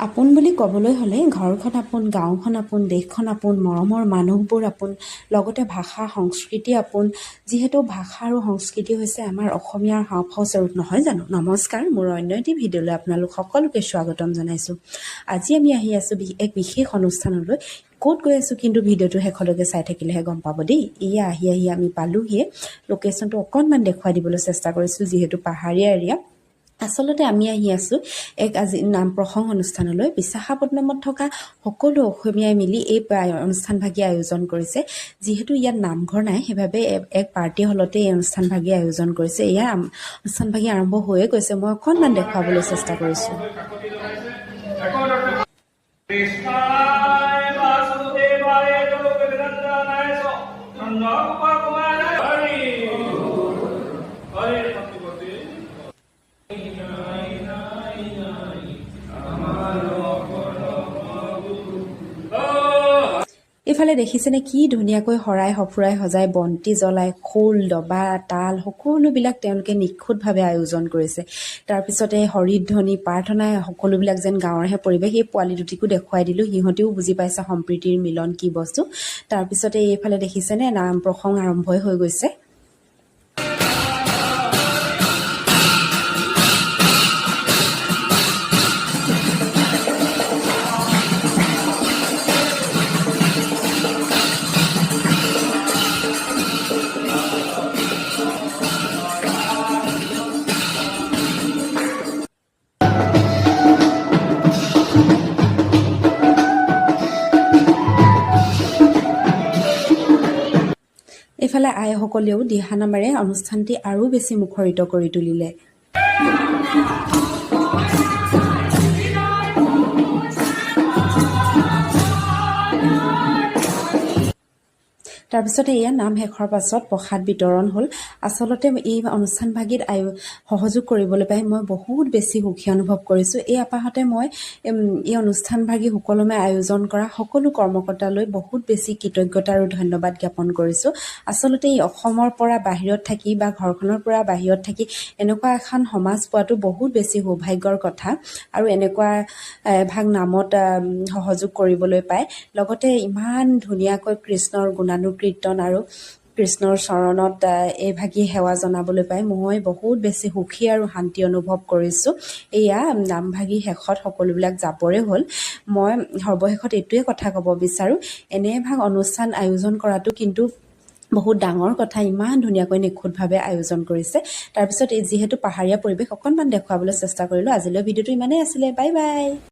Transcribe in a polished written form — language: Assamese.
আপোন বুলি ক'বলৈ হ'লে ঘৰখন আপোন, গাঁওখন আপোন, দেশখন আপোন, মৰমৰ মানুহবোৰ আপোন, লগতে ভাষা সংস্কৃতি আপোন। যিহেতু ভাষা আৰু সংস্কৃতি হৈছে আমাৰ অসমীয়াৰ হাওঁফাওঁ স্বৰূপ, নহয় জানো? নমস্কাৰ, মোৰ অন্য এটি ভিডিঅ'লৈ আপোনালোক সকলোকে স্বাগতম জনাইছোঁ। আজি আমি আহি আছোঁ এক বিশেষ অনুষ্ঠানলৈ। ক'ত গৈ আছোঁ কিন্তু ভিডিঅ'টো শেষলৈকে চাই থাকিলেহে গম পাব দেই। এয়া আহি আমি পালোহিয়ে। লোকেশ্যনটো অকণমান দেখুৱাই দিবলৈ চেষ্টা কৰিছোঁ, যিহেতু পাহাৰীয়া এৰিয়া। আচলতে আমি আহি আছোঁ এক আজি নাম প্ৰসংগ অনুষ্ঠানলৈ। বিশাখাপট্টনমত থকা সকলো অসমীয়াই মিলি এই অনুষ্ঠানভাগী আয়োজন কৰিছে। যিহেতু ইয়াত নামঘৰ নাই, সেইবাবে এক পাৰ্টি হলতে এই অনুষ্ঠানভাগী আয়োজন কৰিছে। ইয়াৰ অনুষ্ঠানভাগী আৰম্ভ হৈয়ে গৈছে। মই অকণমান দেখুৱাবলৈ চেষ্টা কৰিছোঁ। এইফালে দেখিছেনে কি ধুনীয়াকৈ শৰাই সফুৰাই সজাই বন্তি জ্বলাই খোল, ডবা, তাল সকলোবিলাক তেওঁলোকে নিখুঁতভাৱে আয়োজন কৰিছে। তাৰপিছতে হৰিধ্বনি, প্ৰাৰ্থনা, সকলোবিলাক যেন গাঁৱৰহে পৰিৱেশ। এই পোৱালি দুটিকো দেখুৱাই দিলোঁ, সিহঁতেও বুজি পাইছে সম্প্ৰীতিৰ মিলন কি বস্তু। তাৰপিছতে এইফালে দেখিছেনে নাম প্ৰসংগ আৰম্ভই হৈ গৈছে। এইফালে আইসকলেও দিহানামেৰে অনুষ্ঠানটি আৰু বেছি মুখৰিত কৰি তুলিলে। তাৰপিছতে এয়া নাম শেষৰ পাছত প্ৰসাদ বিতৰণ হ'ল। আচলতে এই অনুষ্ঠানভাগীত সহযোগ কৰিবলৈ পাই মই বহুত বেছি সুখী অনুভৱ কৰিছোঁ। এই আপাহতে মই এই অনুষ্ঠানভাগী সুকলমে আয়োজন কৰা সকলো কৰ্মকৰ্তালৈ বহুত বেছি কৃতজ্ঞতা আৰু ধন্যবাদ জ্ঞাপন কৰিছোঁ। আচলতে এই অসমৰ পৰা বাহিৰত থাকি বা ঘৰখনৰ পৰা বাহিৰত থাকি এনেকুৱা এখন সমাজ পোৱাটো বহুত বেছি সৌভাগ্যৰ কথা। আৰু এনেকুৱা ভাগ নামত সহযোগ কৰিবলৈ পায়। লগতে ইমান ধুনীয়াকৈ কৃষ্ণৰ গুণানুকীৰ্তন আৰু কৃষ্ণৰ চৰণত এইভাগী সেৱা জনাবলৈ পাই মই বহুত বেছি সুখী আৰু শান্তি অনুভৱ কৰিছোঁ। এয়া নামভাগী শেষত সকলোবিলাক যাবৰে হ'ল। মই সৰ্বশেষত এইটোৱে কথা ক'ব বিচাৰোঁ, এনে এভাগ অনুষ্ঠান আয়োজন কৰাটো কিন্তু বহুত ডাঙৰ কথা। ইমান ধুনীয়াকৈ নিখুঁতভাৱে আয়োজন কৰিছে। তাৰপিছত যিহেতু পাহাৰীয়া পৰিৱেশ অকণমান দেখুৱাবলৈ চেষ্টা কৰিলোঁ। আজিলৈ ভিডিঅ'টো ইমানেই আছিলে। Bye bye.